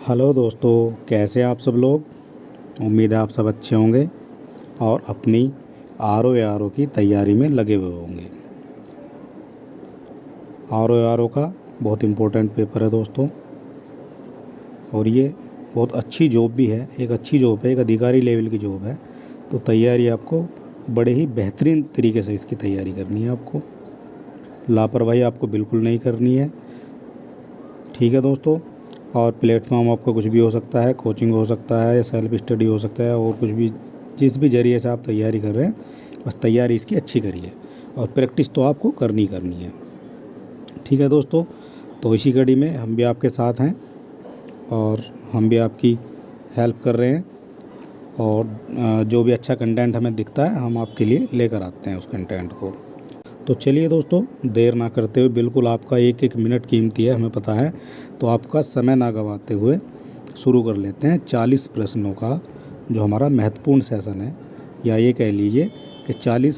Hello दोस्तों, कैसे हैं आप सब लोग। उम्मीद है आप सब अच्छे होंगे और अपनी आर ओ की तैयारी में लगे हुए होंगे। आर ओ का बहुत इम्पोर्टेंट पेपर है दोस्तों, और ये बहुत अच्छी जॉब भी है। एक अच्छी जॉब है, एक अधिकारी लेवल की जॉब है। तो तैयारी आपको बड़े ही बेहतरीन तरीके से इसकी तैयारी करनी है। आपको लापरवाही आपको बिल्कुल नहीं करनी है, ठीक है दोस्तों। और प्लेटफॉर्म आपका कुछ भी हो सकता है, कोचिंग हो सकता है या सेल्फ स्टडी हो सकता है, और कुछ भी, जिस भी ज़रिए से आप तैयारी कर रहे हैं, बस तैयारी इसकी अच्छी करिए और प्रैक्टिस तो आपको करनी है, ठीक है दोस्तों। तो इसी कड़ी में हम भी आपके साथ हैं और हम भी आपकी हेल्प कर रहे हैं, और जो भी अच्छा कंटेंट हमें दिखता है हम आपके लिए लेकर आते हैं उस कंटेंट को। तो चलिए दोस्तों, देर ना करते हुए, बिल्कुल आपका एक एक मिनट कीमती है, हमें पता है, तो आपका समय ना गंवाते हुए शुरू कर लेते हैं 40 प्रश्नों का जो हमारा महत्वपूर्ण सेशन है, या ये कह लीजिए कि 40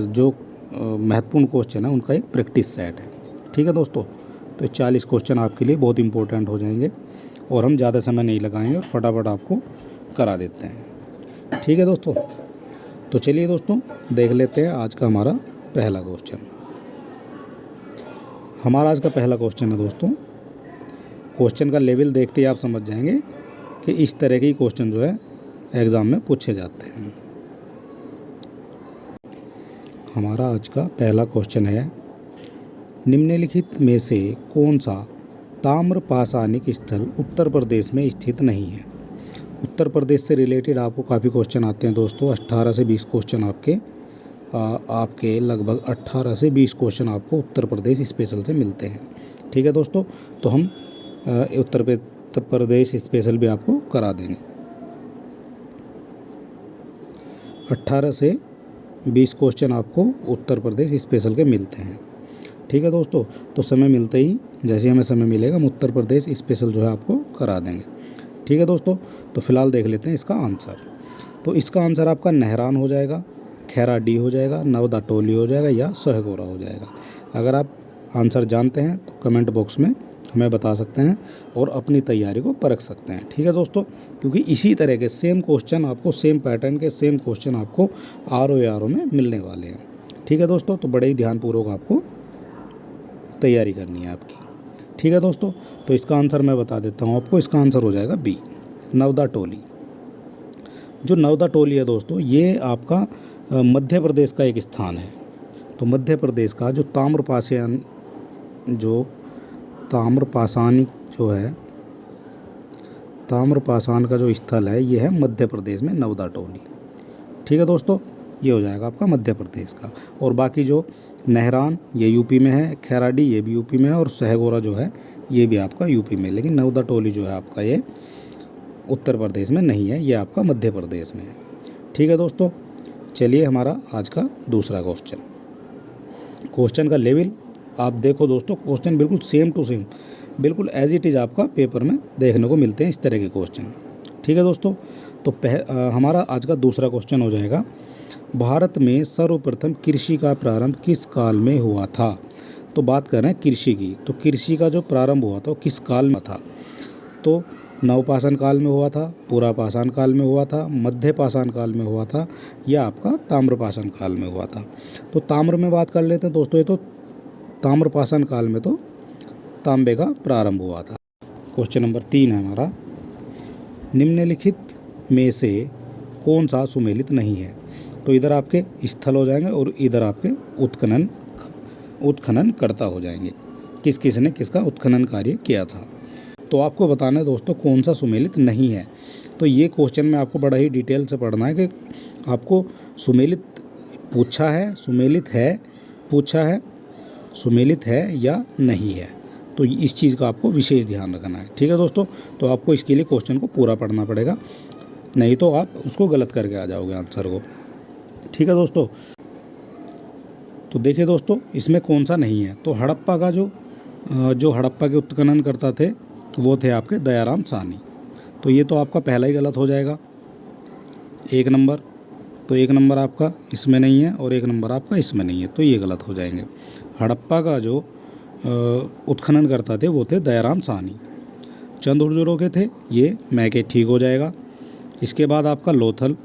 जो महत्वपूर्ण क्वेश्चन है उनका एक प्रैक्टिस सेट है, ठीक है दोस्तों। तो ये 40 क्वेश्चन आपके लिए बहुत इंपॉर्टेंट हो जाएंगे और हम ज़्यादा समय नहीं लगाएंगे और फटाफट आपको करा देते हैं, ठीक है दोस्तों। तो चलिए दोस्तों, देख लेते हैं आज का हमारा पहला क्वेश्चन। हमारा आज का पहला क्वेश्चन है दोस्तों। क्वेश्चन का लेवल देखते ही आप समझ जाएंगे कि इस तरह के क्वेश्चन जो है एग्ज़ाम में पूछे जाते हैं। हमारा आज का पहला क्वेश्चन है, निम्नलिखित में से कौन सा ताम्रपाषाणिक स्थल उत्तर प्रदेश में स्थित नहीं है। उत्तर प्रदेश से रिलेटेड आपको काफ़ी क्वेश्चन आते हैं दोस्तों। 18 से 20 क्वेश्चन आपके लगभग 18 से 20 क्वेश्चन आपको उत्तर प्रदेश स्पेशल से मिलते हैं, ठीक है दोस्तों। तो हम उत्तर प्रदेश स्पेशल भी आपको करा देंगे। 18 से 20 क्वेश्चन आपको उत्तर प्रदेश स्पेशल के मिलते हैं, ठीक है दोस्तों। तो समय मिलते ही, जैसे हमें समय मिलेगा, हम उत्तर प्रदेश स्पेशल जो है आपको करा देंगे, ठीक है दोस्तों। तो फिलहाल देख लेते हैं इसका आंसर। तो इसका आंसर आपका नहरान हो जाएगा, खैराडी हो जाएगा, नवदा टोली हो जाएगा, या सहगोरा हो जाएगा। अगर आप आंसर जानते हैं तो कमेंट बॉक्स में हमें बता सकते हैं और अपनी तैयारी को परख सकते हैं, ठीक है दोस्तों। क्योंकि इसी तरह के सेम क्वेश्चन आपको, सेम पैटर्न के सेम क्वेश्चन आपको आर ओ में मिलने वाले हैं, ठीक है दोस्तों। तो बड़े ही ध्यानपूर्वक आपको तैयारी करनी है आपकी, ठीक है दोस्तों। तो इसका आंसर मैं बता देता हूँ आपको। इसका आंसर हो जाएगा बी, नवदा टोली। जो नवदा टोली है दोस्तों, ये आपका मध्य प्रदेश का एक स्थान है। तो मध्य प्रदेश का जो ताम्रपाषाण का जो स्थल है, ये है मध्य प्रदेश में नवदा टोली, ठीक है दोस्तों। ये हो जाएगा आपका मध्य प्रदेश का। और बाकी जो नहरान, ये यूपी में है, खैराडी ये भी यूपी में है, और सहगोरा जो है ये भी आपका यूपी में। लेकिन नवदा टोली जो है आपका, ये उत्तर प्रदेश में नहीं है, ये आपका मध्य प्रदेश में है, ठीक है दोस्तों। चलिए हमारा आज का दूसरा क्वेश्चन। क्वेश्चन का लेवल आप देखो दोस्तों, क्वेश्चन बिल्कुल सेम टू सेम, बिल्कुल एज इट इज़ आपका पेपर में देखने को मिलते हैं इस तरह के क्वेश्चन, ठीक है दोस्तों। तो हमारा आज का दूसरा क्वेश्चन हो जाएगा, भारत में सर्वप्रथम कृषि का प्रारंभ किस काल में हुआ था। तो बात कर रहे हैं कृषि की। तो कृषि का जो प्रारंभ हुआ था वो किस काल में था। तो नवपाषाण काल में हुआ था, पुरापाषाण काल में हुआ था, मध्यपाषाण काल में हुआ था, या आपका ताम्रपाषाण काल में हुआ था। तो ताम्र में बात कर लेते हैं दोस्तों। ये तो ताम्रपाषाण काल में तो तांबे का प्रारंभ हुआ था। क्वेश्चन नंबर 3 है हमारा, निम्नलिखित में से कौन सा सुमेलित नहीं है। तो इधर आपके स्थल हो जाएंगे और इधर आपके उत्खनन करता हो जाएंगे, किस किस ने किसका उत्खनन कार्य किया था। तो आपको बताना है दोस्तों कौन सा सुमेलित नहीं है। तो ये क्वेश्चन में आपको बड़ा ही डिटेल से पढ़ना है कि आपको सुमेलित पूछा है, सुमेलित है पूछा है, सुमेलित है या नहीं है। तो इस चीज़ का आपको विशेष ध्यान रखना है, ठीक है दोस्तों। तो आपको इसके लिए क्वेश्चन को पूरा पढ़ना पड़ेगा, नहीं तो आप उसको गलत करके आ जाओगे आंसर को, ठीक है दोस्तों। तो देखिए दोस्तों, इसमें कौन सा नहीं है। तो हड़प्पा का जो हड़प्पा के उत्खनन करता थे वो थे आपके दयाराम साहनी। तो ये तो आपका पहला ही गलत हो जाएगा, 1 नंबर। तो 1 नंबर आपका इसमें नहीं है और 1 नंबर आपका इसमें नहीं है, तो ये गलत हो जाएंगे। हड़प्पा का जो उत्खनन करता थे वो थे दयाराम साहनी। चंद गुर्जरों के थे, ये मैं के ठीक हो जाएगा। इसके बाद आपका लोथल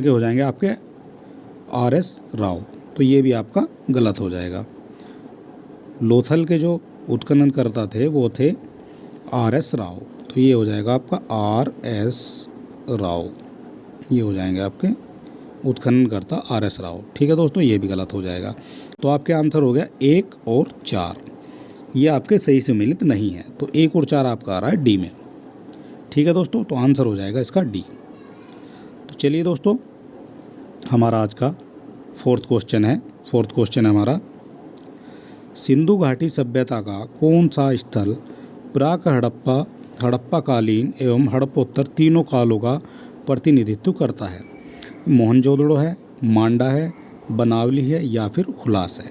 के हो जाएंगे आपके आर.एस. राव, तो ये भी आपका गलत हो जाएगा। लोथल के जो उत्खननकर्ता थे वो थे आर.एस. राव, तो ये हो जाएगा आपका आर.एस. राव, ये हो जाएंगे आपके उत्खननकर्ता आर.एस. राव। ठीक है दोस्तों, ये भी गलत हो जाएगा। तो आपके आंसर हो गया 1 और 4, ये आपके सही से मिलित नहीं है, तो 1 और 4 आपका आ रहा है डी में। ठीक है दोस्तों, तो आंसर हो जाएगा इसका डी। तो चलिए दोस्तों, हमारा आज का फोर्थ क्वेश्चन है हमारा, सिंधु घाटी सभ्यता का कौन सा स्थल प्राक हड़प्पा कालीन एवं हड़प्पोत्तर तीनों कालों का प्रतिनिधित्व करता है? मोहनजोदड़ो है, मांडा है, बनावली है या फिर हुलास है?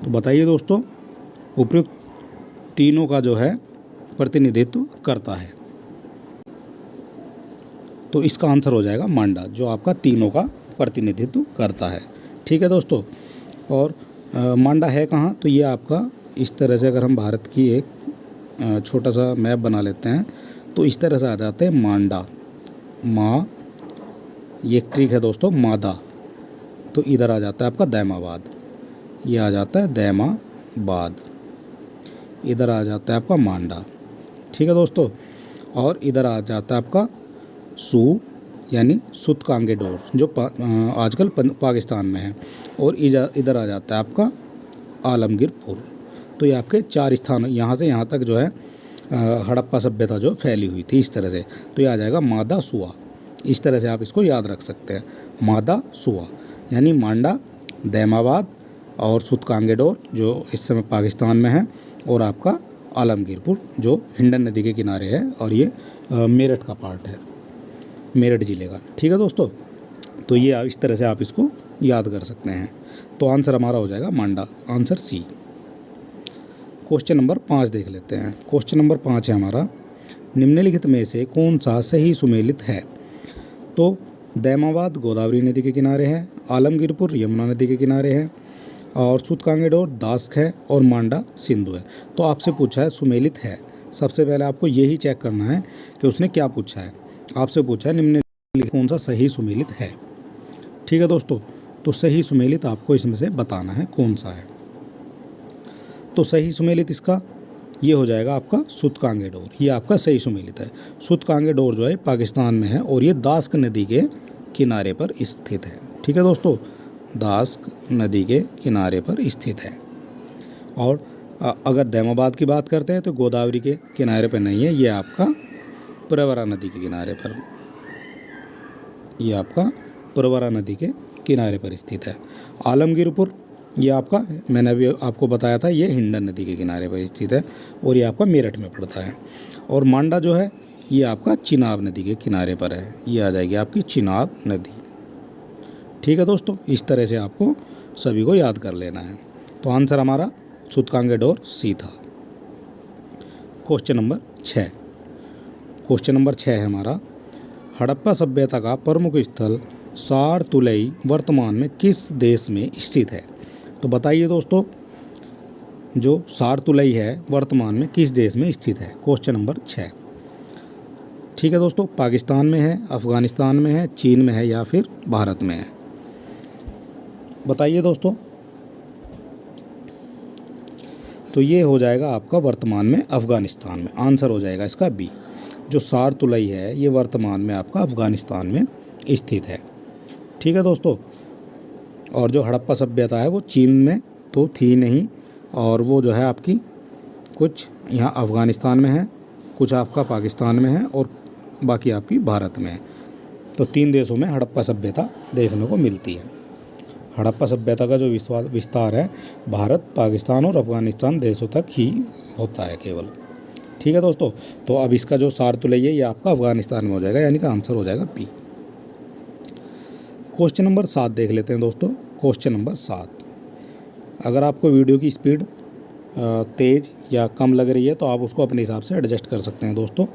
तो बताइए दोस्तों, उपयुक्त तीनों का जो है प्रतिनिधित्व करता है। तो इसका आंसर हो जाएगा मांडा, जो आपका तीनों का प्रतिनिधित्व करता है। ठीक है दोस्तों, और मांडा है कहाँ? तो ये आपका इस तरह से, अगर हम भारत की एक छोटा सा मैप बना लेते हैं तो इस तरह से आ जाते हैं मांडा, ये एक ट्रिक है दोस्तों, मादा, तो इधर आ जाता है आपका दैमाबाद, ये आ जाता है दैमाबाद, इधर आ जाता है आपका मांडा। ठीक है दोस्तों, और इधर आ जाता है आपका सू यानी सुतकांगेडोर, जो आजकल पाकिस्तान में है, और इधर आ जाता है आपका आलमगीरपुर। तो ये आपके 4 स्थान, यहाँ से यहाँ तक जो है हड़प्पा सभ्यता जो फैली हुई थी इस तरह से, तो ये आ जाएगा मादा सुआ। इस तरह से आप इसको याद रख सकते हैं, मादा सुआ यानी मांडा, दैमाबाद और सुतकांगेडोर जो इस समय पाकिस्तान में है, और आपका आलमगीरपुर जो हिंडन नदी के किनारे है, और ये मेरठ का पार्ट है, मेरठ ज़िले का। ठीक है दोस्तों, तो ये इस तरह से आप इसको याद कर सकते हैं। तो आंसर हमारा हो जाएगा मांडा, आंसर सी। क्वेश्चन नंबर 5 देख लेते हैं। क्वेश्चन नंबर 5 है हमारा, निम्नलिखित में से कौन सा सही सुमेलित है? तो दैमाबाद गोदावरी नदी के किनारे है, आलमगीरपुर यमुना नदी के किनारे है, और सुतकांगेडोर दास्क है, और मांडा सिंधु है। तो आपसे पूछा है सुमेलित है, सबसे पहले आपको यही चेक करना है कि उसने क्या पूछा है। आपसे पूछा है निम्नलिखित कौन सा सही सुमेलित है। ठीक है दोस्तों, तो सही सुमेलित आपको इसमें से बताना है कौन सा है। तो सही सुमेलित इसका ये हो जाएगा आपका सुतकांगेडोर, ये आपका सही सुमेलित है। सुतकांगेडोर जो है पाकिस्तान में है, और ये दास्क नदी के किनारे पर स्थित है। ठीक है दोस्तों, दास्क नदी के किनारे पर स्थित है। और अगर दैमाबाद की बात करते हैं तो गोदावरी के किनारे पर नहीं है, ये आपका प्रवरा नदी के किनारे पर, ये आपका प्रवरा नदी के किनारे पर स्थित है। आलमगीरपुर ये आपका, मैंने अभी आपको बताया था, ये हिंडन नदी के किनारे पर स्थित है, और ये आपका मेरठ में पड़ता है। और मांडा जो है ये आपका चिनाब नदी के किनारे पर है, ये आ जाएगी आपकी चिनाब नदी। ठीक है दोस्तों, इस तरह से आपको सभी को याद कर लेना है। तो आंसर हमारा सुतकांगेडोर सी था। क्वेश्चन नंबर 6, क्वेश्चन नंबर 6 है हमारा, हड़प्पा सभ्यता का प्रमुख स्थल सारतुलई वर्तमान में किस देश में स्थित है? तो बताइए दोस्तों, जो सारतुलई है वर्तमान में किस देश में स्थित है? Question number 6। ठीक है दोस्तों, पाकिस्तान में है, अफ़गानिस्तान में है, चीन में है या फिर भारत में है? बताइए दोस्तों। तो ये हो जाएगा आपका वर्तमान में अफ़गानिस्तान में, आंसर हो जाएगा इसका बी। जो सारतुलई है ये वर्तमान में आपका अफ़गानिस्तान में स्थित है। ठीक है दोस्तों, और जो हड़प्पा सभ्यता है वो चीन में तो थी नहीं, और वो जो है आपकी कुछ यहाँ अफ़गानिस्तान में है, कुछ आपका पाकिस्तान में है, और बाकी आपकी भारत में है। तो 3 देशों में हड़प्पा सभ्यता देखने को मिलती है। हड़प्पा सभ्यता का जो विस्तार है भारत, पाकिस्तान और अफ़गानिस्तान देशों तक ही होता है केवल। ठीक है दोस्तों, तो अब इसका जो सारतुलई है ये आपका अफ़गानिस्तान में हो जाएगा, यानी कि आंसर हो जाएगा बी। क्वेश्चन नंबर 7 देख लेते हैं दोस्तों। क्वेश्चन नंबर 7, अगर आपको वीडियो की स्पीड तेज़ या कम लग रही है तो आप उसको अपने हिसाब से एडजस्ट कर सकते हैं दोस्तों।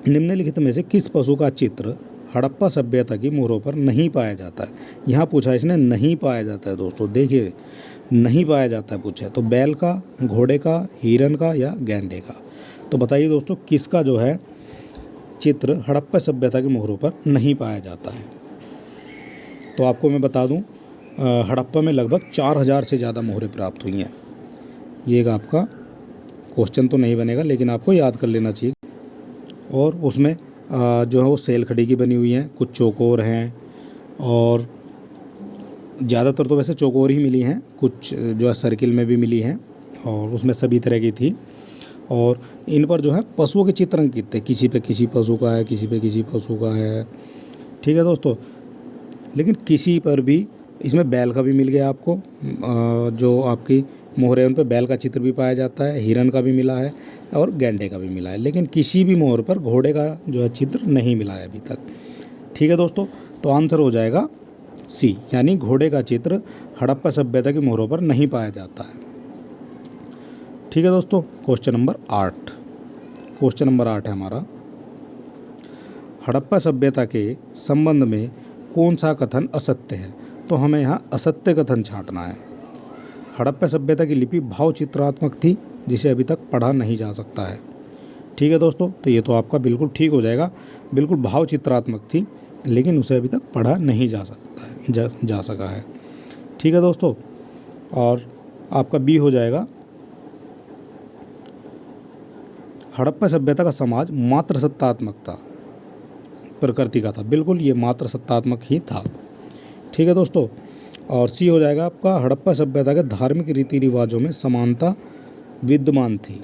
निम्नलिखित में से किस पशु का चित्र हड़प्पा सभ्यता की मोहरों पर नहीं पाया जाता है? यहाँ पूछा इसने नहीं पाया जाता है दोस्तों। देखिए, नहीं पाया जाता है पूछा है, तो बैल का, घोड़े का, हिरन का या गैंडे का। तो बताइए दोस्तों किसका जो है चित्र हड़प्पा सभ्यता के मोहरों पर नहीं पाया जाता है। तो आपको मैं बता दूं हड़प्पा में लगभग 4000 से ज़्यादा मोहरें प्राप्त हुई हैं। ये एक आपका क्वेश्चन तो नहीं बनेगा लेकिन आपको याद कर लेना चाहिए। और उसमें जो है वो सेल खड़ी की बनी हुई हैं, कुछ चौकोर हैं और ज़्यादातर तो वैसे चौकोर ही मिली हैं, कुछ जो है सर्किल में भी मिली हैं और उसमें सभी तरह की थी। और इन पर जो है पशुओं के चित्र अंकित थे, किसी पे किसी पशु का है, किसी पे किसी पशु का है, ठीक है दोस्तों। लेकिन किसी पर भी इसमें बैल का भी मिल गया आपको, जो आपकी मोहर है उन पर बैल का चित्र भी पाया जाता है, हिरन का भी मिला है और गैंडे का भी मिला है। लेकिन किसी भी मोहर पर घोड़े का जो है चित्र नहीं मिला है अभी तक, ठीक है दोस्तों। तो आंसर हो जाएगा सी, यानी घोड़े का चित्र हड़प्पा सभ्यता की मोहरों पर नहीं पाया जाता है, ठीक है दोस्तों। क्वेश्चन नंबर 8, क्वेश्चन नंबर 8 है हमारा, हड़प्पा सभ्यता के संबंध में कौन सा कथन असत्य है। तो हमें यहाँ असत्य कथन छांटना है। हड़प्पा सभ्यता की लिपि भाव चित्रात्मक थी जिसे अभी तक पढ़ा नहीं जा सकता है, ठीक है दोस्तों। तो ये तो आपका बिल्कुल ठीक हो जाएगा, बिल्कुल भाव चित्रात्मक थी लेकिन उसे अभी तक पढ़ा नहीं जा सकता है, जा सका है, ठीक है दोस्तों। और आपका बी हो जाएगा, हड़प्पा सभ्यता का समाज मात्र सत्तात्मक था, प्रकृति का था, बिल्कुल ये मात्र सत्तात्मक ही था, ठीक है दोस्तों। और सी हो जाएगा आपका, हड़प्पा सभ्यता के धार्मिक रीति रिवाजों में समानता विद्यमान थी,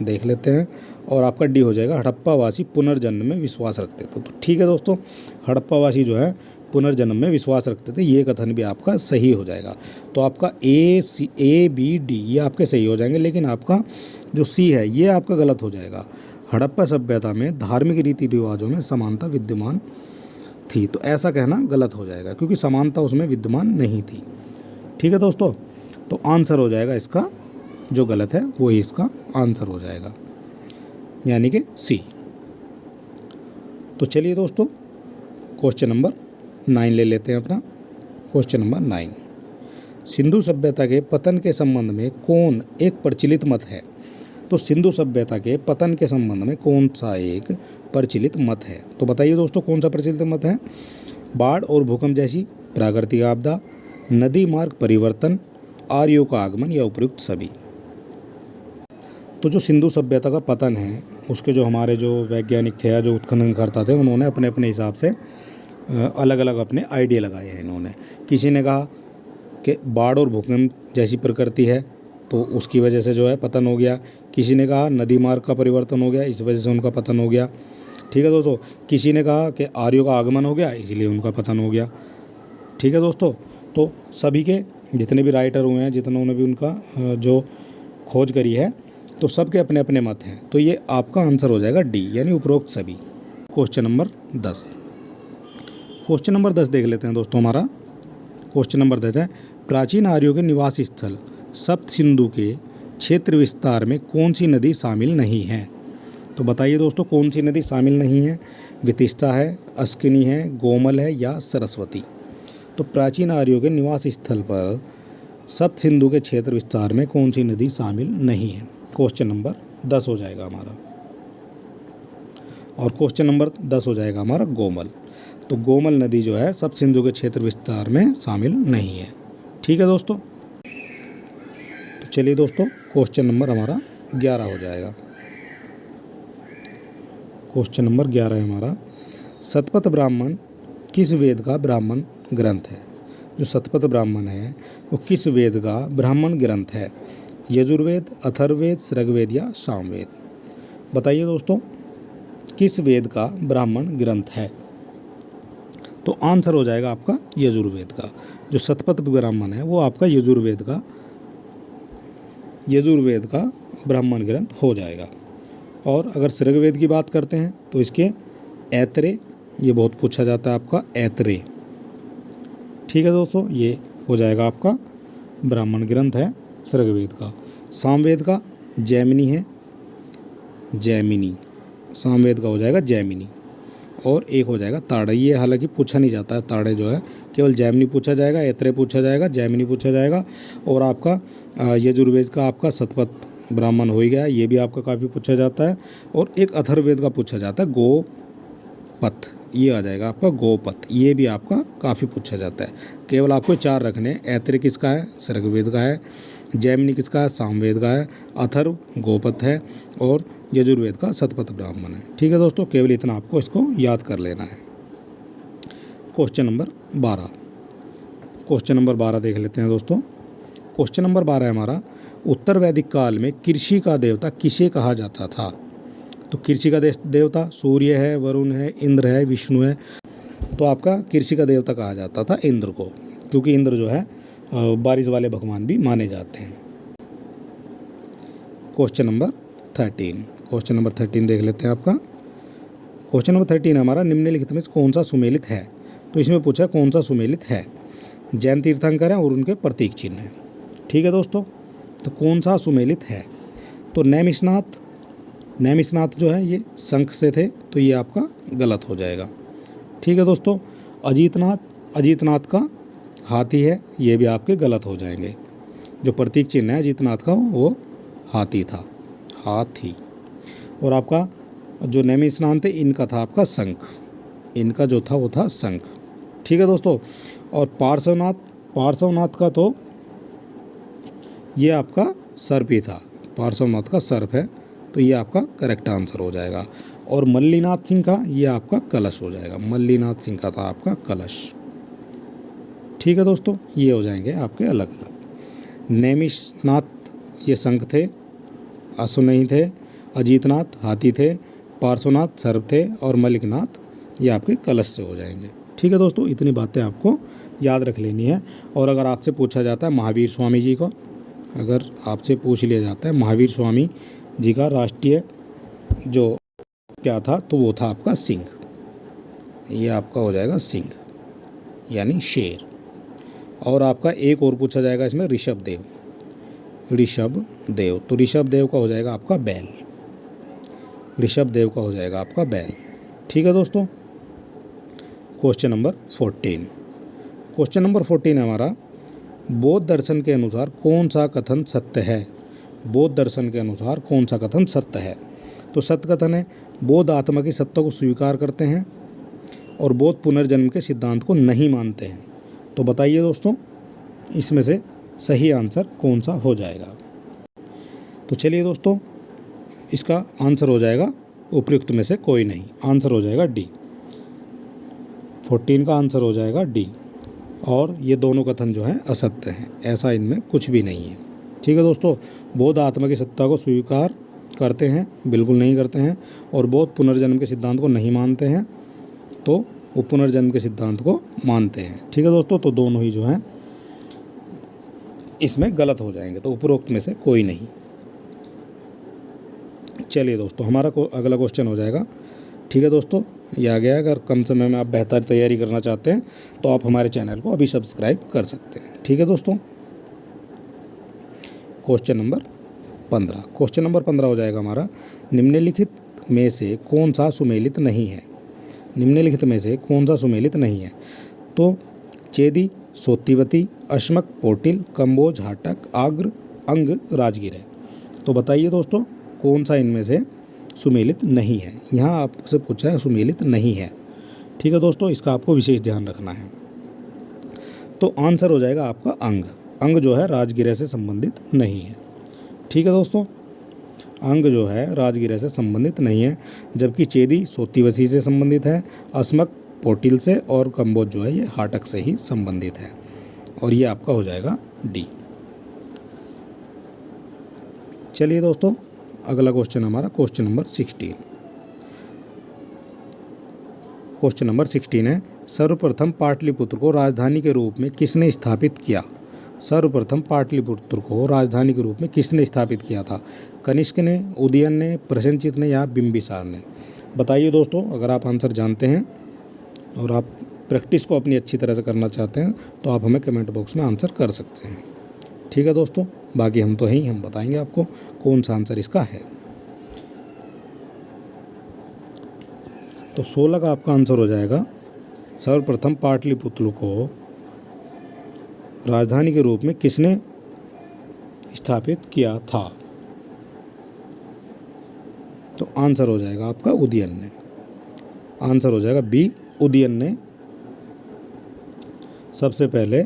देख लेते हैं। और आपका डी हो जाएगा, हड़प्पावासी पुनर्जन्म में विश्वास रखते थे। तो ठीक है दोस्तों, हड़प्पावासी जो है पुनर्जन्म में विश्वास रखते थे, ये कथन भी आपका सही हो जाएगा। तो आपका ए बी डी ये आपके सही हो जाएंगे, लेकिन आपका जो सी है ये आपका गलत हो जाएगा। हड़प्पा सभ्यता में धार्मिक रीति रिवाजों में समानता विद्यमान थी, तो ऐसा कहना गलत हो जाएगा क्योंकि समानता उसमें विद्यमान नहीं थी, ठीक है दोस्तों। तो आंसर हो जाएगा इसका जो गलत है वही इसका आंसर हो जाएगा, यानी कि सी। तो चलिए दोस्तों क्वेश्चन नंबर 9 ले लेते हैं अपना। क्वेश्चन नंबर 9, सिंधु सभ्यता के पतन के संबंध में कौन एक प्रचलित मत है। तो सिंधु सभ्यता के पतन के संबंध में कौन सा एक प्रचलित मत है। तो बताइए दोस्तों कौन सा प्रचलित मत है। बाढ़ और भूकंप जैसी प्राकृतिक आपदा, नदी मार्ग परिवर्तन, आर्यों का आगमन या उपयुक्त सभी। तो जो सिंधु सभ्यता का पतन है उसके जो हमारे जो वैज्ञानिक थे, जो उत्खनन करता थे, उन्होंने अपने अपने हिसाब से अलग अलग अपने आइडिया लगाए हैं इन्होंने। किसी ने कहा कि बाढ़ और भूकंप जैसी प्रकृति है तो उसकी वजह से जो है पतन हो गया। किसी ने कहा नदी मार्ग का परिवर्तन हो गया, इस वजह से उनका पतन हो गया, ठीक है दोस्तों। किसी ने कहा कि आर्यों का आगमन हो गया इसलिए उनका पतन हो गया, ठीक है दोस्तों। तो सभी के जितने भी राइटर हुए हैं, जितनों ने भी उनका जो खोज करी है, तो सबके अपने अपने मत हैं। तो ये आपका आंसर हो जाएगा डी, यानी उपरोक्त सभी। क्वेश्चन नंबर 10, क्वेश्चन नंबर 10 देख लेते हैं दोस्तों हमारा। क्वेश्चन नंबर 10 है, प्राचीन आर्यों के निवास स्थल सप्त सिंधु के क्षेत्र विस्तार में कौन सी नदी शामिल नहीं है। तो बताइए दोस्तों कौन सी नदी शामिल नहीं है। वितिस्ता है, अस्किनी है, गोमल है या सरस्वती। तो प्राचीन आर्यों के निवास स्थल पर सप्त सिंधु के क्षेत्र विस्तार में कौन सी नदी शामिल नहीं है। क्वेश्चन नंबर 10 हो जाएगा हमारा। और क्वेश्चन नंबर 10 हो जाएगा हमारा गोमल। तो गोमल नदी जो है सप्त सिंधु के क्षेत्र विस्तार में शामिल नहीं है, ठीक है दोस्तों। तो चलिए दोस्तों क्वेश्चन नंबर हमारा 11 हो जाएगा। क्वेश्चन नंबर 11 है हमारा, शतपथ ब्राह्मण किस वेद का ब्राह्मण ग्रंथ है। जो शतपथ ब्राह्मण है वो किस वेद का ब्राह्मण ग्रंथ है। यजुर्वेद, अथर्ववेद, ऋग्वेद या सामवेद। बताइए दोस्तों किस वेद का ब्राह्मण ग्रंथ है। तो आंसर हो जाएगा आपका यजुर्वेद का। जो शतपथ ब्राह्मण है वो आपका यजुर्वेद का ब्राह्मण ग्रंथ हो जाएगा। और अगर ऋग्वेद की बात करते हैं तो इसके ऐतरेय, ये बहुत पूछा जाता है आपका ऐतरेय, ठीक है दोस्तों। ये हो जाएगा आपका ब्राह्मण ग्रंथ है ऋग्वेद का। सामवेद का जैमिनी है, जैमिनी, सामवेद का हो जाएगा जैमिनी। और एक हो जाएगा ताड़े। ये हालांकि पूछा नहीं जाता है, ताड़े जो है केवल जैमिनी पूछा जाएगा, ऐत्रेय पूछा जाएगा, जैमिनी पूछा जाएगा। और आपका यजुर्वेद का आपका शतपथ ब्राह्मण हो ही गया, ये भी आपका काफ़ी पूछा जाता है। और एक अथर्ववेद का पूछा जाता है, गोपथ, ये आ जाएगा आपका गोपथ, ये भी आपका काफ़ी पूछा जाता है। केवल आपको 4 रखने हैं, ऐत्रेय किसका है, ऋग्वेद का है, जैमिनी किसका है, सामवेद का है, अथर्व गोपथ है, और यजुर्वेद का शतपथ ब्राह्मण है। ठीक है दोस्तों, केवल इतना आपको इसको याद कर लेना है। क्वेश्चन नंबर 12, क्वेश्चन नंबर 12 देख लेते हैं दोस्तों। क्वेश्चन नंबर 12 है हमारा, उत्तर वैदिक काल में कृषि का देवता किसे कहा जाता था? तो कृषि का देवता सूर्य है, वरुण है, इंद्र है, विष्णु है। तो आपका कृषि का देवता कहा जाता था इंद्र को, क्योंकि इंद्र जो है बारिश वाले भगवान भी माने जाते हैं। क्वेश्चन नंबर 13, क्वेश्चन नंबर 13 देख लेते हैं आपका। क्वेश्चन नंबर 13 हमारा, निम्नलिखित में कौन सा सुमेलित है? तो इसमें पूछा कौन सा सुमेलित है। जैन तीर्थंकर हैं और उनके प्रतीक चिन्ह हैं। ठीक है दोस्तों, तो कौन सा सुमेलित है? तो नैमिषनाथ, नैमिषनाथ जो है ये शंख से थे, तो ये आपका गलत हो जाएगा। ठीक है दोस्तों, अजीतनाथ, अजीतनाथ का हाथी है, ये भी आपके गलत हो जाएंगे। जो प्रतीक चिन्ह है अजीतनाथ का वो हाथी था, हाथी। और आपका जो नैमिषनाथ थे इनका था आपका शंख, इनका जो था वो था शंख। ठीक है दोस्तों, और पार्श्वनाथ, पार्श्वनाथ का तो ये आपका सर्प ही था, पार्श्वनाथ का सर्प है, तो ये आपका करेक्ट आंसर हो जाएगा। और मल्लीनाथ सिंह का ये आपका कलश हो जाएगा, मल्लीनाथ सिंह का था आपका कलश। ठीक है दोस्तों, ये हो जाएंगे आपके अलग अलग। नैमिषनाथ ये शंख थे, अश्वनी थे, अजीतनाथ हाथी थे, पार्श्वनाथ सर्प थे, और मल्लिकनाथ ये आपके कलश से हो जाएंगे। ठीक है दोस्तों, इतनी बातें आपको याद रख लेनी है। और अगर आपसे पूछा जाता है महावीर स्वामी जी को, अगर आपसे पूछ लिया जाता है महावीर स्वामी जी का राष्ट्रीय जो क्या था, तो वो था आपका सिंह, ये आपका हो जाएगा सिंह यानी शेर। और आपका एक और पूछा जाएगा इसमें ऋषभ देव, ऋषभ देव, तो ऋषभ देव का हो जाएगा आपका बैल, ऋषभ देव का हो जाएगा आपका बैल। ठीक है दोस्तों, क्वेश्चन नंबर 14, क्वेश्चन नंबर 14 है हमारा, बौद्ध दर्शन के अनुसार कौन सा कथन सत्य है? बौद्ध दर्शन के अनुसार कौन सा कथन सत्य है? तो सत्य कथन है, बौद्ध आत्मा की सत्ता को स्वीकार करते हैं और बौद्ध पुनर्जन्म के सिद्धांत को नहीं मानते हैं। तो बताइए दोस्तों, इसमें से सही आंसर कौन सा हो जाएगा? तो चलिए दोस्तों, इसका आंसर हो जाएगा उपयुक्त में से कोई नहीं, आंसर हो जाएगा डी। 14 का आंसर हो जाएगा डी। और ये दोनों कथन जो हैं असत्य हैं, ऐसा इनमें कुछ भी नहीं है। ठीक है दोस्तों, बौद्ध आत्मा की सत्ता को स्वीकार करते हैं, बिल्कुल नहीं करते हैं, और बौद्ध पुनर्जन्म के सिद्धांत को नहीं मानते हैं, तो वो पुनर्जन्म के सिद्धांत को मानते हैं। ठीक है दोस्तों, तो दोनों ही जो हैं इसमें गलत हो जाएंगे, तो उपरोक्त में से कोई नहीं। चलिए दोस्तों, हमारा अगला क्वेश्चन हो जाएगा। ठीक है दोस्तों, ये आ गया। अगर कम समय में आप बेहतर तैयारी करना चाहते हैं तो आप हमारे चैनल को अभी सब्सक्राइब कर सकते हैं। ठीक है दोस्तों, क्वेश्चन नंबर 15, क्वेश्चन नंबर 15 हो जाएगा हमारा, निम्नलिखित में से कौन सा सुमेलित नहीं है? निम्नलिखित में से कौन सा सुमेलित नहीं है? तो चेदी, सोतिवती, अश्मक, पोटिल, कंबोज, हाटक, आग्र, अंग, राजगीर है। तो बताइए दोस्तों, कौन सा इनमें से सुमेलित नहीं है? यहाँ आपसे पूछा है सुमेलित नहीं है। ठीक है दोस्तों, इसका आपको विशेष ध्यान रखना है। तो आंसर हो जाएगा आपका अंग। अंग जो है राजगिरह से संबंधित नहीं है। ठीक है दोस्तों, अंग जो है राजगिरह से संबंधित नहीं है, जबकि चेदी सोतिवसी से संबंधित है, अस्मक पोटिल से, और कंबोज जो है ये हाटक से ही संबंधित है। और ये आपका हो जाएगा डी। चलिए दोस्तों, अगला क्वेश्चन हमारा क्वेश्चन नंबर 16, क्वेश्चन नंबर 16 है, सर्वप्रथम पाटलिपुत्र को राजधानी के रूप में किसने स्थापित किया? सर्वप्रथम पाटलिपुत्र को राजधानी के रूप में किसने स्थापित किया था? कनिष्क ने, उदयन ने, प्रसेनजित ने, या बिंबिसार ने? बताइए दोस्तों, अगर आप आंसर जानते हैं और आप प्रैक्टिस को अपनी अच्छी तरह से करना चाहते हैं तो आप हमें कमेंट बॉक्स में आंसर कर सकते हैं। ठीक है दोस्तों, बाकी हम तो हैं ही, हम बताएंगे आपको कौन सा आंसर इसका है। तो 16 का आपका आंसर हो जाएगा सर्वप्रथम पाटलिपुत्र को राजधानी के रूप में किसने स्थापित किया था? तो आंसर हो जाएगा आपका उदयन ने। आंसर हो जाएगा बी, उदयन ने सबसे पहले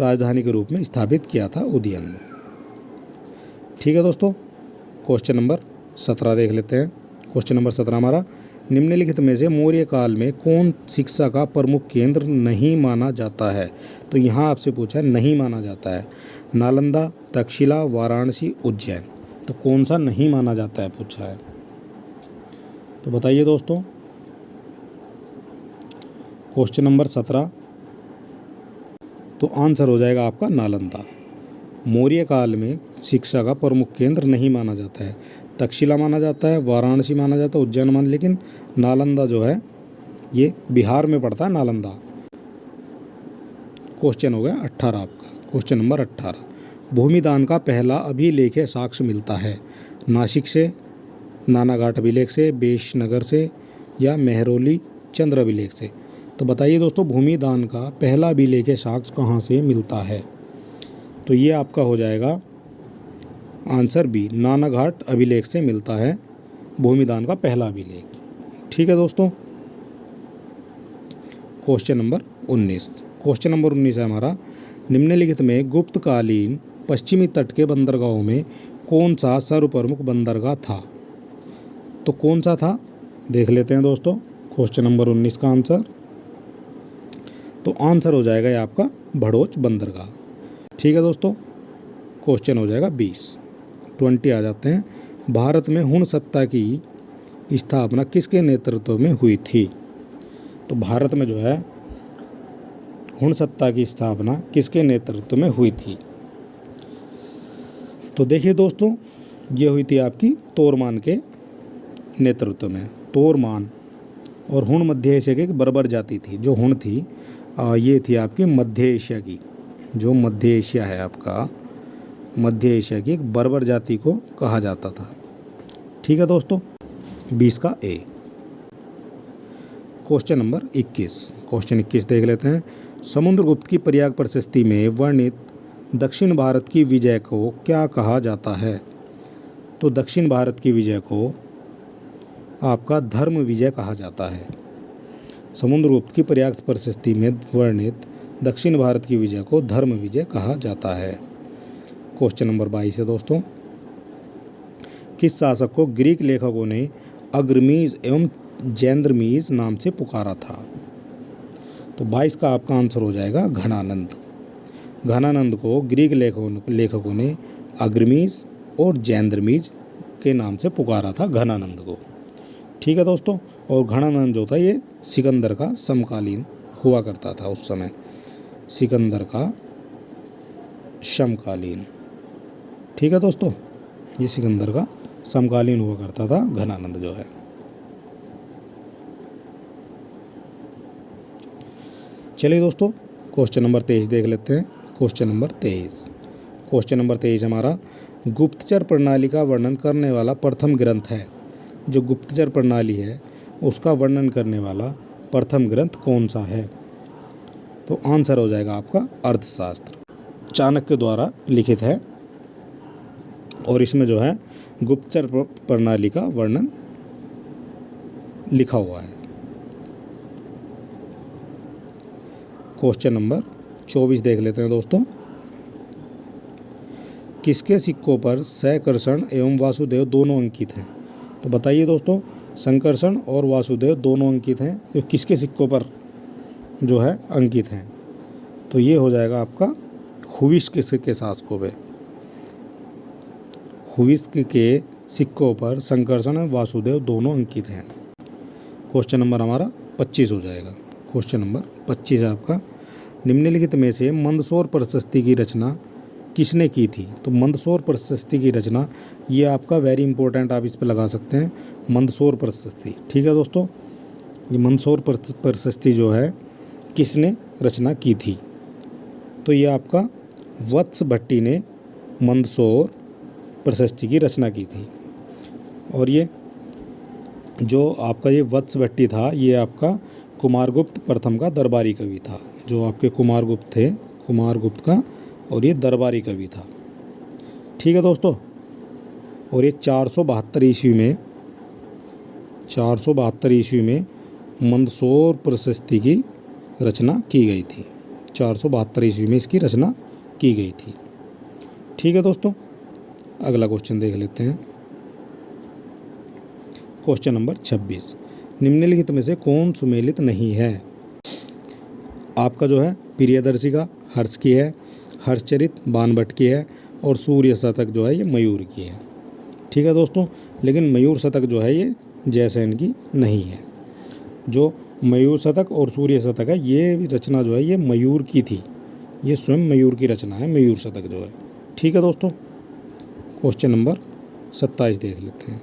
राजधानी के रूप में स्थापित किया था, उदयन ने। ठीक है दोस्तों, क्वेश्चन नंबर 17 देख लेते हैं। क्वेश्चन नंबर 17 हमारा, निम्नलिखित में से मौर्य काल में कौन शिक्षा का प्रमुख केंद्र नहीं माना जाता है? तो यहाँ आपसे पूछा है नहीं माना जाता है। नालंदा, तक्षशिला, वाराणसी, उज्जैन। तो कौन सा नहीं माना जाता है पूछा है, तो बताइए दोस्तों। क्वेश्चन नंबर 17, तो आंसर हो जाएगा आपका नालंदा। मौर्य काल में शिक्षा का प्रमुख केंद्र नहीं माना जाता है। तक्षशिला माना जाता है, वाराणसी माना जाता है, उज्जैन माना, लेकिन नालंदा जो है ये बिहार में पड़ता है, नालंदा। क्वेश्चन हो गया 18 आपका। क्वेश्चन नंबर 18, भूमिदान का पहला अभिलेख साक्ष्य मिलता है नासिक से, नानाघाट अभिलेख से, बेशनगर से, या मेहरौली चंद्र अभिलेख से? तो बताइए दोस्तों, भूमिदान का पहला अभिलेख साक्ष्य कहाँ से मिलता है? तो ये आपका हो जाएगा आंसर बी, नानाघाट अभिलेख से मिलता है भूमिदान का पहला अभिलेख। ठीक है दोस्तों, क्वेश्चन नंबर 19। क्वेश्चन नंबर 19 है हमारा, निम्नलिखित में गुप्तकालीन पश्चिमी तट के बंदरगाहों में कौन सा सर्वप्रमुख बंदरगाह था? तो कौन सा था देख लेते हैं दोस्तों। क्वेश्चन नंबर 19 का आंसर, तो आंसर हो जाएगा ये आपका भड़ोच बंदरगाह। ठीक है दोस्तों, क्वेश्चन हो जाएगा 20 आ जाते हैं। भारत में हुण सत्ता की स्थापना किसके नेतृत्व में हुई थी? तो भारत में जो है हुण सत्ता की स्थापना किसके नेतृत्व में हुई थी? तो देखिए दोस्तों, ये हुई थी आपकी तोरमान के नेतृत्व में। तोरमान और हुण मध्य एशिया की एक बर्बर जाति थी। जो हुण थी ये थी आपकी मध्य एशिया की, जो मध्य एशिया है आपका, मध्य एशिया की एक बर्बर जाति को कहा जाता था। ठीक है दोस्तों, 20 का ए। Question number 21। क्वेश्चन 21 देख लेते हैं। समुद्रगुप्त की प्रयाग प्रशस्ति में वर्णित दक्षिण भारत की विजय को क्या कहा जाता है? तो दक्षिण भारत की विजय को आपका धर्म विजय कहा जाता है। समुद्रगुप्त की प्रयाग प्रशस्ति में वर्णित दक्षिण भारत की विजय को धर्म विजय कहा जाता है। क्वेश्चन नंबर 22 है दोस्तों, किस शासक को ग्रीक लेखकों ने अग्रमीज एवं जैंद्रमीज नाम से पुकारा था? तो 22 का आपका आंसर हो जाएगा घनानंद। घनानंद को ग्रीक लेखकों ने अग्रमीज और जैंद्रमीज के नाम से पुकारा था, घनानंद को। ठीक है दोस्तों, और घनानंद जो था ये सिकंदर का समकालीन हुआ करता था उस समय, सिकंदर का समकालीन। ठीक है दोस्तों, ये सिकंदर का समकालीन हुआ करता था घनानंद जो है। चलिए दोस्तों, क्वेश्चन नंबर 23 देख लेते हैं। Question number 23। क्वेश्चन नंबर 23 हमारा, गुप्तचर प्रणाली का वर्णन करने वाला प्रथम ग्रंथ है। जो गुप्तचर प्रणाली है उसका वर्णन करने वाला प्रथम ग्रंथ कौन सा है? तो आंसर हो जाएगा आपका अर्थशास्त्र, चाणक्य द्वारा लिखित है, और इसमें जो है गुप्तचर प्रणाली का वर्णन लिखा हुआ है। क्वेश्चन नंबर 24 देख लेते हैं दोस्तों। किसके सिक्कों पर संकर्षण एवं वासुदेव दोनों अंकित हैं? तो बताइए दोस्तों, संकर्षण और वासुदेव दोनों अंकित हैं, जो किसके सिक्कों पर जो है अंकित हैं? तो ये हो जाएगा आपका हुविस्क के शासकों पे। हुविस्क के सिक्कों पर संकर्षण और वासुदेव दोनों अंकित हैं। क्वेश्चन नंबर हमारा 25 हो जाएगा। क्वेश्चन नंबर 25 है आपका, निम्नलिखित में से मंदसौर प्रशस्ति की रचना किसने की थी? तो मंदसौर प्रशस्ति की रचना, ये आपका वेरी इंपॉर्टेंट, आप इस पर लगा सकते हैं, मंदसौर प्रशस्ति। ठीक है दोस्तों, ये मंदसौर प्रशस्ति जो है किसने रचना की थी? तो ये आपका वत्स भट्टी ने मंदसौर प्रशस्ति की रचना की थी, और ये जो आपका ये वत्स भट्टी था, ये आपका कुमारगुप्त प्रथम का दरबारी कवि था। जो आपके कुमारगुप्त थे, कुमारगुप्त का, और ये दरबारी कवि था। ठीक है दोस्तों। और ये 472 ईस्वी में 472 ईस्वी में मंदसौर प्रशस्ति की रचना की गई थी। 472 ईस्वी में इसकी रचना की गई थी। ठीक है दोस्तों, अगला क्वेश्चन देख लेते हैं। क्वेश्चन नंबर 26, निम्नलिखित में से कौन सुमेलित नहीं है? आपका जो है प्रियदर्शी का हर्ष की है, हर्षचरित बाणभट्ट की है, और सूर्य शतक जो है ये मयूर की है। ठीक है दोस्तों, लेकिन मयूर शतक जो है ये जयसेन की नहीं है। जो मयूर शतक और सूर्य शतक है, ये रचना जो है ये मयूर की थी। ये स्वयं मयूर की रचना है, मयूर शतक जो है। ठीक है दोस्तों, क्वेश्चन नंबर 27 देख लेते हैं।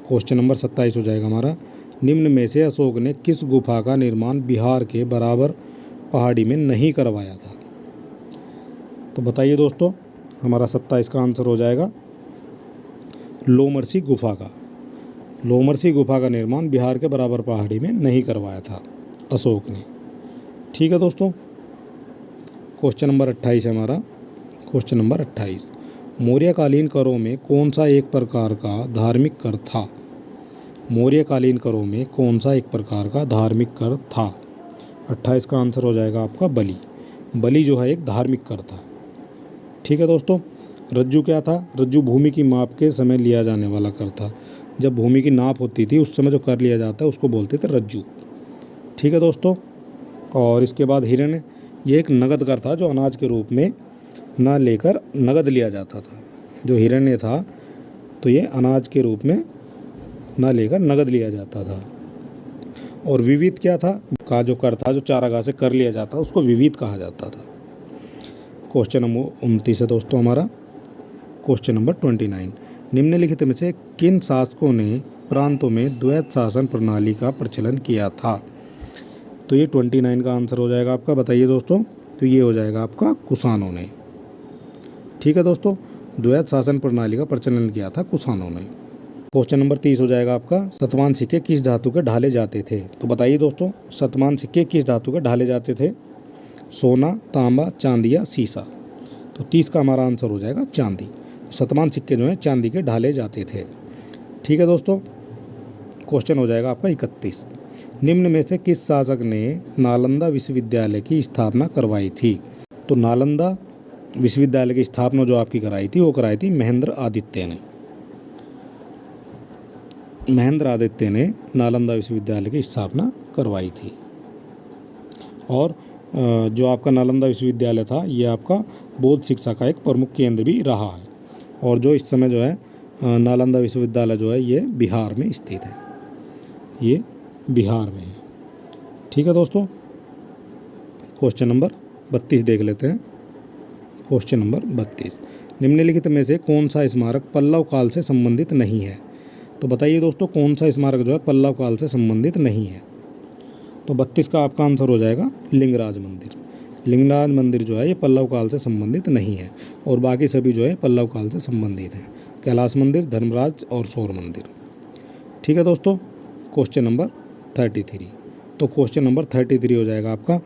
क्वेश्चन नंबर 27 हो जाएगा हमारा, निम्न में से अशोक ने किस गुफा का निर्माण बिहार के बराबर पहाड़ी में नहीं करवाया था? तो बताइए दोस्तों, हमारा 27 का आंसर हो जाएगा लोमरसी गुफा का। लोमरसी गुफा का निर्माण बिहार के बराबर पहाड़ी में नहीं करवाया था अशोक ने। ठीक है दोस्तों, क्वेश्चन नंबर 28 है हमारा। क्वेश्चन नंबर 28, मौर्यकालीन करों में कौन सा एक प्रकार का धार्मिक कर था? मौर्यकालीन करों में कौन सा एक प्रकार का धार्मिक कर था? 28 का आंसर हो जाएगा आपका बलि। बलि जो है एक धार्मिक कर था। ठीक है दोस्तों, रज्जु क्या था? रज्जु भूमि की माप के समय लिया जाने वाला कर था। जब भूमि की नाप होती थी उस समय जो कर लिया जाता है उसको बोलते थे रज्जु। ठीक है दोस्तों, और इसके बाद हिरण्य, ये एक नगद कर था जो अनाज के रूप में ना लेकर नगद लिया जाता था। जो हिरण्य था तो ये अनाज के रूप में ना लेकर नगद लिया जाता था। और विविध क्या था? का जो कर था, जो चारागाह से कर लिया जाता उसको विविध कहा जाता था। क्वेश्चन नंबर 29 है दोस्तों हमारा। क्वेश्चन नंबर 29, निम्नलिखित में से किन शासकों ने प्रांतों में द्वैत शासन प्रणाली का प्रचलन किया था? तो ये 29 का आंसर हो जाएगा आपका। बताइए दोस्तों, तो ये हो जाएगा आपका कुषाणों ने। ठीक है दोस्तों, द्वैत शासन प्रणाली का प्रचलन किया था कुषाणों ने। क्वेश्चन नंबर 30 हो जाएगा आपका, शतमान सिक्के किस धातु के ढाले जाते थे? तो बताइए दोस्तों, शतमान सिक्के किस धातु के ढाले जाते थे? सोना, तांबा, चांदी या सीसा? तो 30 का हमारा आंसर हो जाएगा चांदी। शतमान सिक्के जो हैं चांदी के ढाले जाते थे। ठीक है दोस्तों, क्वेश्चन हो जाएगा आपका 31, निम्न में से किस शासक ने नालंदा विश्वविद्यालय की स्थापना करवाई थी? तो नालंदा विश्वविद्यालय की स्थापना जो आपकी कराई थी वो कराई थी महेंद्र आदित्य ने। महेंद्र आदित्य ने नालंदा विश्वविद्यालय की स्थापना करवाई थी। और जो आपका नालंदा विश्वविद्यालय था ये आपका बौद्ध शिक्षा का एक प्रमुख केंद्र भी रहा है। और जो इस समय जो है नालंदा विश्वविद्यालय जो है ये बिहार में स्थित है। ये बिहार में है। ठीक है दोस्तों, क्वेश्चन नंबर 32 देख लेते हैं। क्वेश्चन नंबर 32, निम्नलिखित में से कौन सा स्मारक पल्लव काल से संबंधित नहीं है? तो बताइए दोस्तों, कौन सा स्मारक जो है पल्लव काल से संबंधित नहीं है? तो 32 का आपका आंसर हो जाएगा लिंगराज मंदिर। लिंगराज मंदिर जो है ये पल्लव काल से संबंधित नहीं है, और बाकी सभी जो है पल्लव काल से संबंधित हैं। कैलाश मंदिर, धर्मराज और सौर मंदिर। ठीक है दोस्तों, क्वेश्चन नंबर 33। तो क्वेश्चन नंबर 33 हो जाएगा आपका,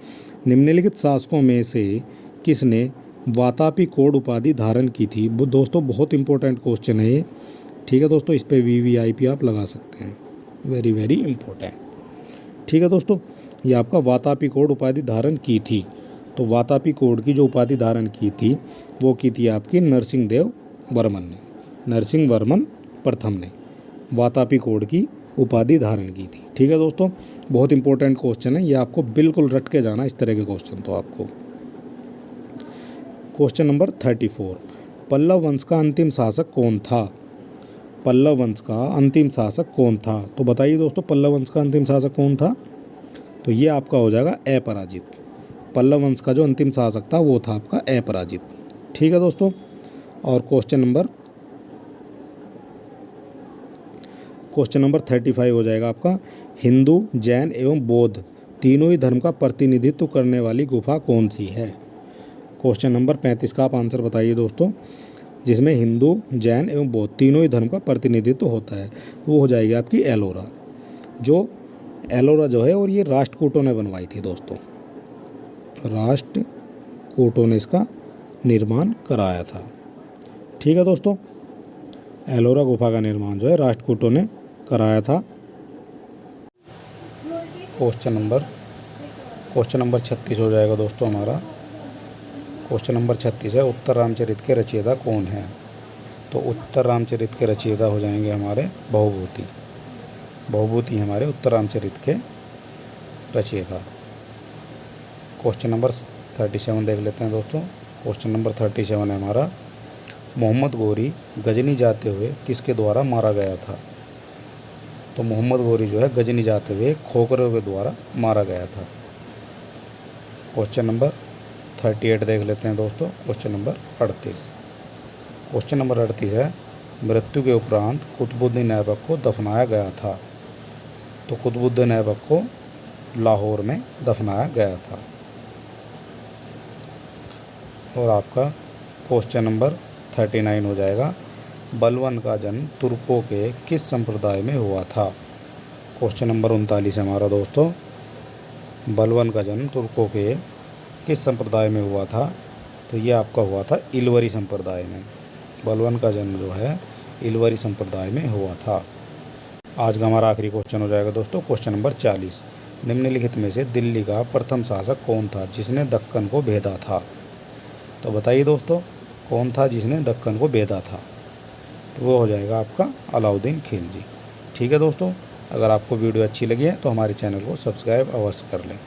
निम्नलिखित शासकों में से किसने वातापी कोड उपाधि धारण की थी? दोस्तों बहुत इंपॉर्टेंट क्वेश्चन है ये। ठीक है दोस्तों, इस पे VVIP आप लगा सकते हैं, वेरी वेरी इंपॉर्टेंट। ठीक है दोस्तों, ये आपका वातापी कोड उपाधि धारण की थी। तो वातापी कोड की जो उपाधि धारण की थी वो की थी आपकी नरसिंह देव वर्मन ने, नरसिंह वर्मन प्रथम ने वातापी कोड की उपाधि धारण की थी। ठीक है दोस्तों, बहुत इंपॉर्टेंट क्वेश्चन है ये, आपको बिल्कुल रट के जाना इस तरह के क्वेश्चन। तो आपको क्वेश्चन नंबर 34, पल्लव वंश का अंतिम शासक कौन था? पल्लव वंश का अंतिम शासक कौन था? तो बताइए दोस्तों, पल्लव वंश का अंतिम शासक कौन था? तो ये आपका हो जाएगा अपराजित। पल्लव वंश का जो अंतिम शासक था वो था आपका अपराजित। ठीक है दोस्तों, और क्वेश्चन नंबर 35 हो जाएगा आपका, हिंदू, जैन एवं बौद्ध तीनों ही धर्म का प्रतिनिधित्व करने वाली गुफा कौन सी है? क्वेश्चन नंबर 35 का आप आंसर बताइए दोस्तों। जिसमें हिंदू, जैन एवं बौद्ध तीनों ही धर्म का प्रतिनिधित्व होता है। तो वो हो जाएगी आपकी एलोरा। एलोरा जो है, और ये राष्ट्रकूटों ने बनवाई थी दोस्तों। राष्ट्रकूटों ने इसका निर्माण कराया था। ठीक है दोस्तों, एलोरा गुफा का निर्माण जो है राष्ट्रकूटों ने कराया था। क्वेश्चन नंबर 36 हो जाएगा दोस्तों हमारा। क्वेश्चन नंबर 36 है, उत्तर रामचरित के रचयिता कौन है? तो उत्तर रामचरित के रचयिता हो जाएंगे हमारे बहुभूति हमारे उत्तर रामचरित के रचयिता। क्वेश्चन नंबर 37 देख लेते हैं दोस्तों। क्वेश्चन नंबर 37 है हमारा, मोहम्मद गोरी गजनी जाते हुए किसके द्वारा मारा गया था? तो मोहम्मद गोरी जो है गजनी जाते हुए खोखरों के द्वारा मारा गया था। क्वेश्चन नंबर 38 देख लेते हैं दोस्तों। क्वेश्चन नंबर 38 है, मृत्यु के उपरांत कुतुबुद्दीन ऐबक को दफनाया गया था। तो कुतुबुद्दीन ऐबक को लाहौर में दफनाया गया था। और आपका क्वेश्चन नंबर 39 हो जाएगा, बलवन का जन्म तुर्कों के किस संप्रदाय में हुआ था? क्वेश्चन नंबर 39 है हमारा दोस्तों, बलवन का जन्म तुर्कों के किस संप्रदाय में हुआ था? तो ये आपका हुआ था इलवरी संप्रदाय में। बलवन का जन्म जो है इलवरी संप्रदाय में हुआ था। आज का हमारा आखिरी क्वेश्चन हो जाएगा दोस्तों, क्वेश्चन नंबर 40, निम्नलिखित में से दिल्ली का प्रथम शासक कौन था जिसने दक्कन को भेदा था? तो बताइए दोस्तों, कौन था जिसने दक्कन को भेदा था? तो वो हो जाएगा आपका अलाउद्दीन खिलजी। ठीक है दोस्तों, अगर आपको वीडियो अच्छी लगी है तो हमारे चैनल को सब्सक्राइब अवश्य कर लें।